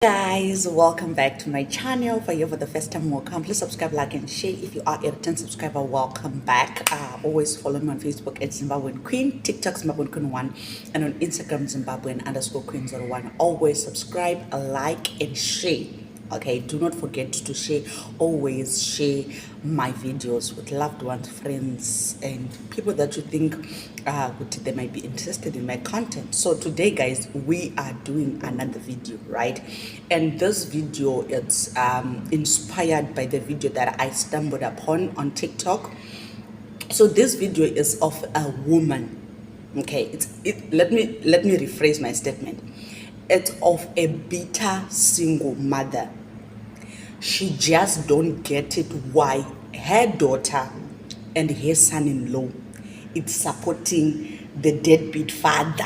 Guys, welcome back to my channel. If you're for the first time, welcome. Please subscribe, like, and share. If you are a return subscriber, welcome back. Always follow me on Facebook at Zimbabwean Queen, TikTok Zimbabwean Queen 1, and on Instagram Zimbabwean _ Queen 01. Always subscribe, like, and share. Okay, do not forget to share. Always share my videos with loved ones, friends, and people that you think they might be interested in my content. So today, guys, we are doing another video, right? And this video is inspired by the video that I stumbled upon on TikTok. So this video is of a woman. Okay, let me rephrase my statement. It's of a bitter single mother. She just don't get it why her daughter and her son-in-law is supporting the deadbeat father.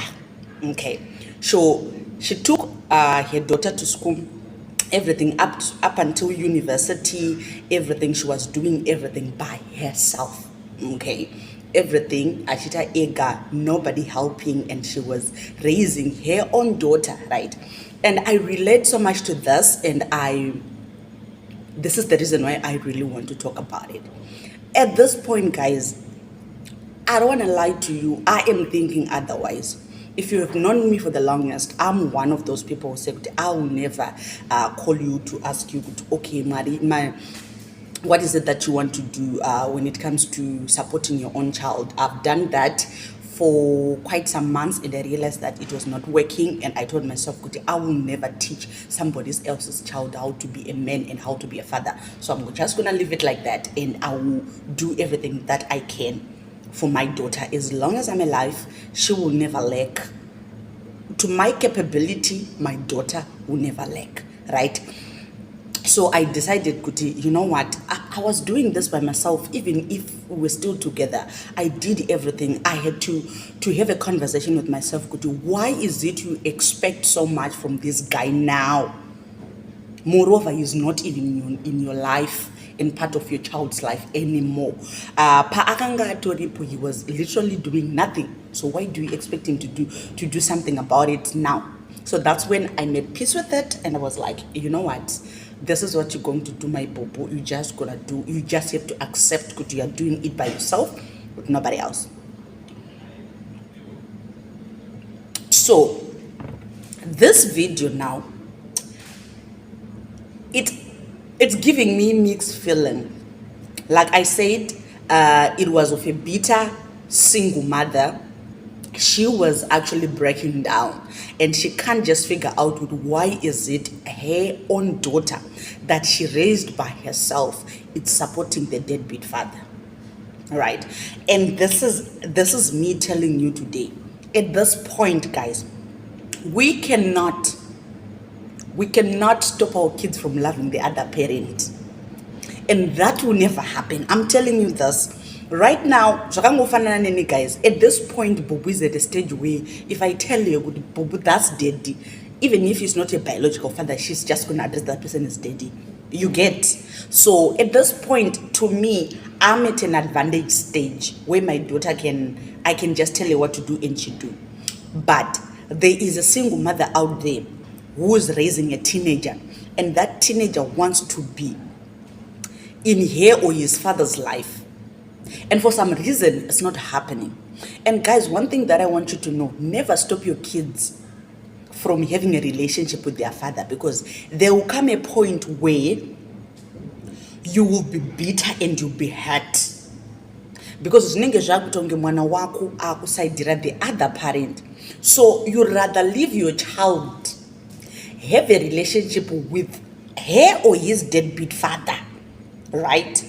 Okay, so she took her daughter to school, everything up until university, everything. She was doing everything by herself. Okay, everything Ashita Ega, nobody helping, and she was raising her own daughter, right? And I relate so much to this, and this is the reason why I really want to talk about it. At this point, guys, I don't want to lie to you. I am thinking otherwise. If you have known me for the longest, I'm one of those people who said, I will never call you to ask you, okay, what is it that you want to do when it comes to supporting your own child? I've done that for quite some months, and I realized that it was not working, and I told myself, I will never teach somebody else's child how to be a man and how to be a father. So I'm just gonna leave it like that, and I will do everything that I can for my daughter. As long as I'm alive, she will never lack. To my capability, my daughter will never lack, right? So I decided, you know what, I was doing this by myself. Even if we were still together, I did everything. I had to have a conversation with myself, why is it you expect so much from this guy now? Moreover, he's not even in your life and part of your child's life anymore. He was literally doing nothing. So why do you expect him to do something about it now? So that's when I made peace with it, and I was like, you know what? This is what you're going to do, my bobo. You just have to accept you are doing it by yourself with nobody else. So this video now, it's giving me mixed feeling. Like I said, it was of a bitter single mother. She was actually breaking down, and she can't just figure out why is it her own daughter that she raised by herself is supporting the deadbeat father, right? And this is me telling you today, at this point, guys, we cannot stop our kids from loving the other parent, and that will never happen. I'm telling you this right now. Guys, at this point, Bobo is at a stage where if I tell you, Bobo, that's daddy, even if he's not a biological father, she's just gonna address that person as daddy. You get? So at this point, to me, I'm at an advantage stage where my daughter I can just tell her what to do and she do. But there is a single mother out there who is raising a teenager, and that teenager wants to be in her or his father's life, and for some reason it's not happening. And guys, one thing that I want you to know, never stop your kids from having a relationship with their father, because there will come a point where you will be bitter and you'll be hurt, because the other parent. So you rather leave your child have a relationship with her or his deadbeat father, right?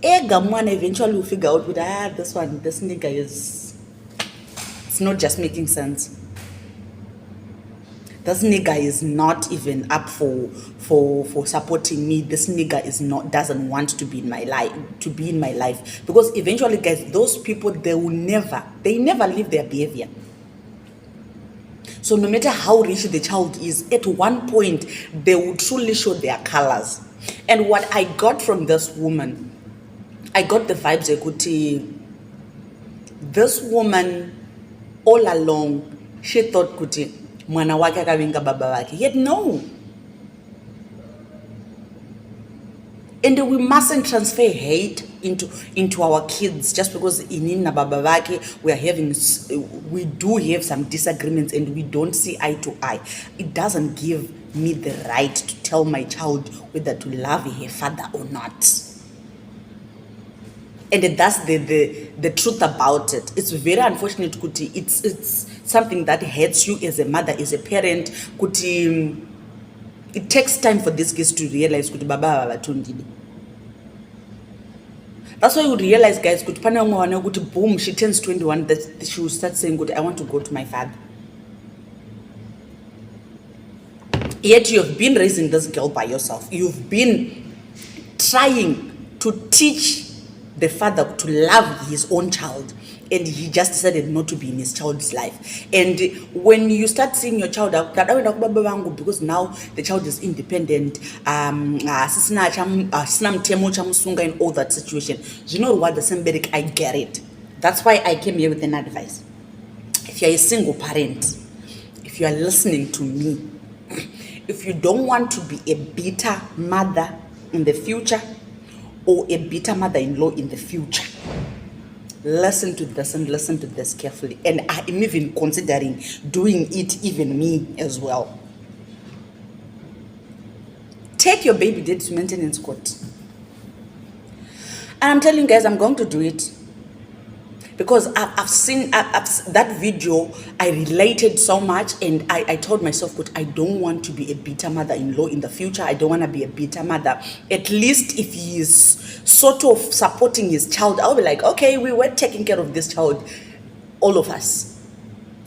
One eventually will figure out with this nigga it's not just making sense. This nigga is not even up for supporting me. This nigga doesn't want to be in my life, because eventually, guys, those people, they never leave their behavior. So no matter how rich the child is, at one point they will truly show their colors. And what I got from this woman, I got the vibes this woman all along, she thought mwana wake akavinga baba wake. Yet no, And we mustn't transfer hate into our kids just because in babavake we do have some disagreements and we don't see eye to eye. It doesn't give me the right to tell my child whether to love her father or not. And that's the truth about it. It's very unfortunate kuti it's something that hurts you as a mother, as a parent. Kuti it takes time for these kids to realize kuti baba avatundile. That's why you realize, guys, kuti pane umwe wane kuti boom, she turns 21, that she will start saying kuti I want to go to my father. Yet you have been raising this girl by yourself. You've been trying to teach the father to love his own child, and he just decided not to be in his child's life. And when you start seeing your child because now the child is independent, and all that situation, you know what, the symbolic, I get it. That's why I came here with an advice. If you're a single parent, if you are listening to me, if you don't want to be a bitter mother in the future, or a bitter mother-in-law in the future, listen to this and listen to this carefully. And I am even considering doing it, even me as well. Take your baby daddy to maintenance court. And I'm telling you guys, I'm going to do it. Because I've seen that video, I related so much, and I told myself, I don't want to be a bitter mother-in-law in the future. I don't want to be a bitter mother. At least if he is sort of supporting his child, I'll be like, okay, we were taking care of this child, all of us.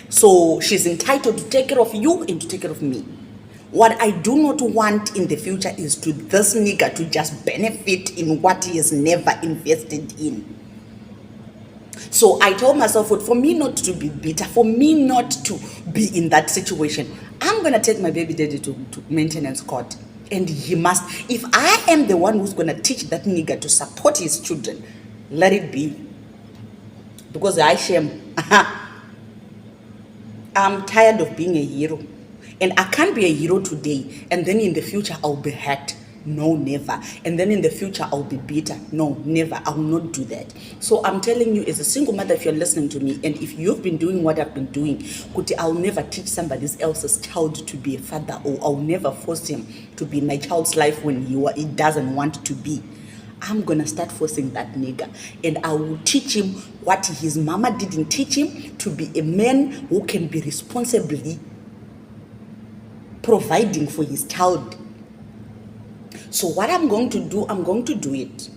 So she's entitled to take care of you and to take care of me. What I do not want in the future is to this nigga to just benefit in what he has never invested in. So I told myself, for me not to be bitter, for me not to be in that situation, I'm going to take my baby daddy to maintenance court. And he must, if I am the one who's going to teach that nigga to support his children, let it be. Because I shame. I'm tired of being a hero. And I can't be a hero today, and then in the future I'll be hurt. No, never. And then in the future, I'll be bitter. No, never. I will not do that. So I'm telling you, as a single mother, if you're listening to me, and if you've been doing what I've been doing, I'll never teach somebody else's child to be a father, or I'll never force him to be in my child's life when he doesn't want to be. I'm going to start forcing that nigga. And I will teach him what his mama didn't teach him, to be a man who can be responsibly providing for his child. So what I'm going to do, I'm going to do it.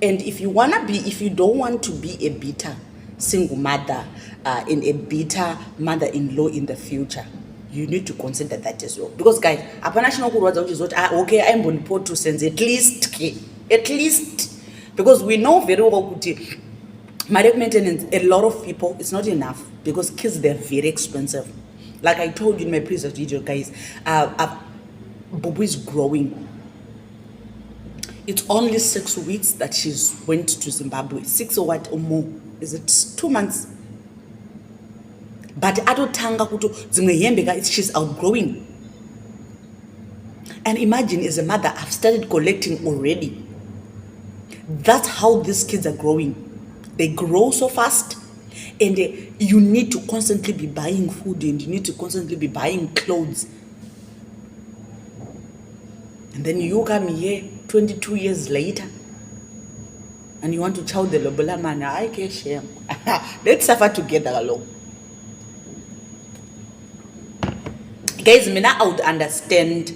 And if you don't want to be a bitter single mother and a bitter mother-in-law in the future, you need to consider that as well. Because guys, okay, I'm going to put 2 cents at least, because we know very well marriage maintenance, a lot of people, it's not enough, because kids, they're very expensive. Like I told you in my previous video, guys, Bubu is growing. It's only 6 weeks that she's went to Zimbabwe. 6 or what or more? Is it 2 months? But adotanga kuto zimeyembeka, she's outgrowing. And imagine, as a mother, I've started collecting already. That's how these kids are growing. They grow so fast, and you need to constantly be buying food, and you need to constantly be buying clothes. And then you come here 22 years later, and you want to chow the lobola man. I can't share. Let's suffer together alone. Guys, I would understand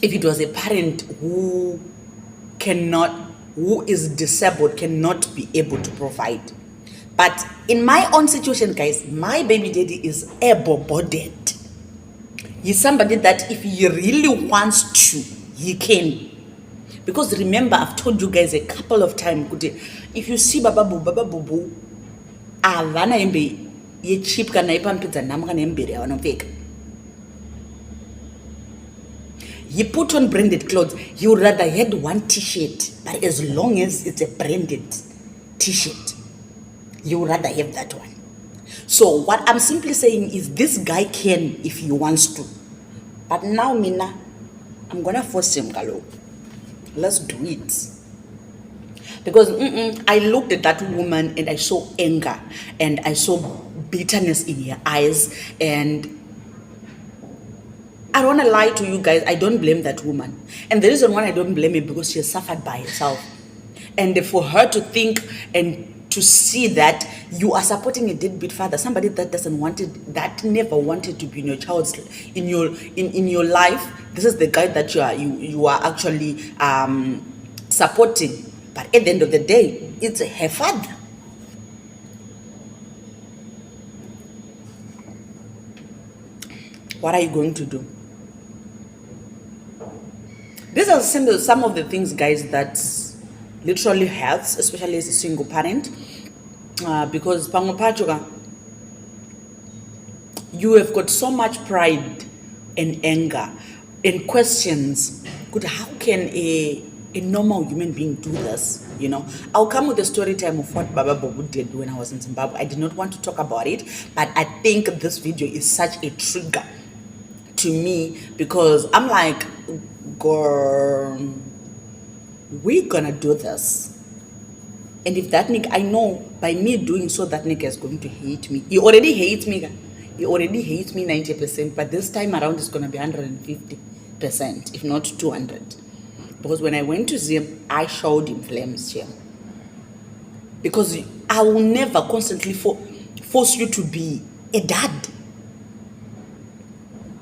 if it was a parent who is disabled, cannot be able to provide. But in my own situation, guys, my baby daddy is able-bodied. He's somebody that if he really wants to, he can. Because remember, I've told you guys a couple of times, if you see Baba Bubu, avana embe ye cheap kana ipampidza namka nembere avanopfeka. He put on branded clothes. He would rather had one t-shirt, but as long as it's a branded t-shirt, you would rather have that one. So what I'm simply saying is, this guy can if he wants to. But now, Mina, I'm gonna force him, Galo. Let's do it. Because I looked at that woman and I saw anger and I saw bitterness in her eyes. And I don't want to lie to you guys, I don't blame that woman. And the reason why I don't blame her, because she has suffered by herself. And for her to think and to see that you are supporting a deadbeat father, somebody that doesn't want it, that never wanted to be in your child's, in your life, this is the guy that you are actually supporting. But at the end of the day, it's her father. What are you going to do? These are some of the things, guys, that literally hurts, especially as a single parent, because pangopachoka, you have got so much pride and anger and questions. Good, how can a normal human being do this? You know, I'll come with a story time of what Baba Bobu did when I was in Zimbabwe. I did not want to talk about it, but I think this video is such a trigger to me, because I'm like, girl, we're gonna do this. And if that nigga, I know by me doing so, that nigga is going to hate me. He already hates me. He already hates me 90%, but this time around it's gonna be 150%, if not 200. Because when I went to see him, I showed him flames here. Because I will never constantly force you to be a dad.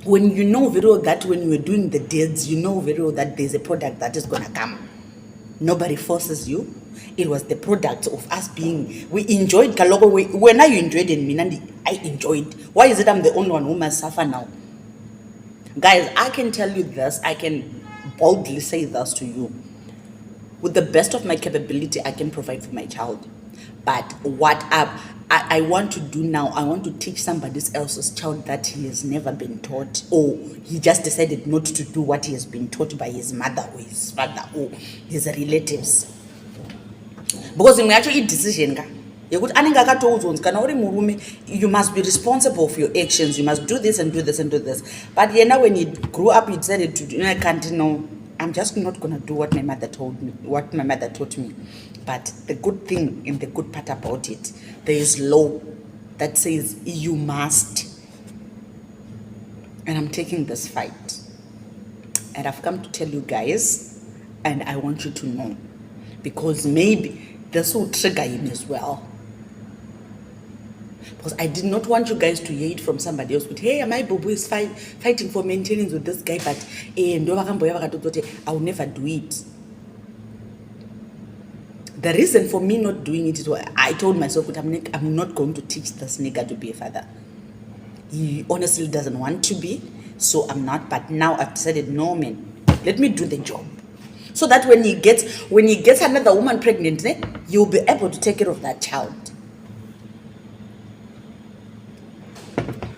When you know very well that when you are doing the deeds, you know very well that there's a product that is gonna come. Nobody forces you. It was the product of us being, we enjoyed Kaloko. When you enjoyed it, Minandi, I enjoyed. Why is it I'm the only one who must suffer now? Guys, I can tell you this, I can boldly say this to you. With the best of my capability, I can provide for my child. But what I want to do now, I want to teach somebody else's child that he has never been taught, or he just decided not to do what he has been taught by his mother or his father or his relatives. Because we actually decision, you must be responsible for your actions. You must do this and do this and do this. But when he grew up, he decided to do, I can't know. I'm just not gonna do what my mother told me, what my mother taught me. But the good thing and the good part about it, there is law that says you must. And I'm taking this fight. And I've come to tell you guys, and I want you to know, because maybe this will trigger him as well. Because I did not want you guys to hear it from somebody else. But hey, my Bobo is fighting for maintenance with this guy, but I will never do it. The reason for me not doing it is why I told myself that I'm not going to teach this nigga to be a father. He honestly doesn't want to be, so I'm not. But now I've decided, no man, let me do the job. So that when he gets another woman pregnant, you'll be able to take care of that child.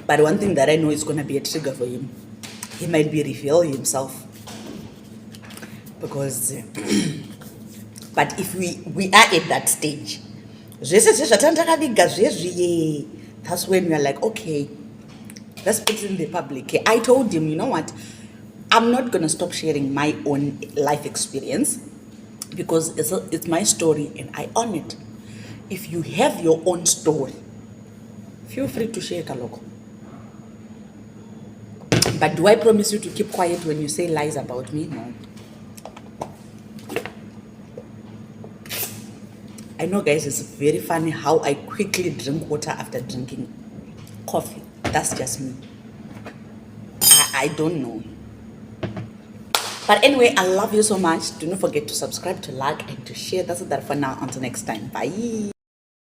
But one thing that I know is going to be a trigger for him. He might be revealing himself. Because, but if we are at that stage, that's when we are like, okay, let's put it in the public. I told him, you know what? I'm not going to stop sharing my own life experience, because it's my story and I own it. If you have your own story, feel free to share, Kaloko. But do I promise you to keep quiet when you say lies about me? No. I know, guys, it's very funny how I quickly drink water after drinking coffee. That's just me. I don't know. But anyway, I love you so much. Do not forget to subscribe, to like, and to share. That's it for now. Until next time. Bye.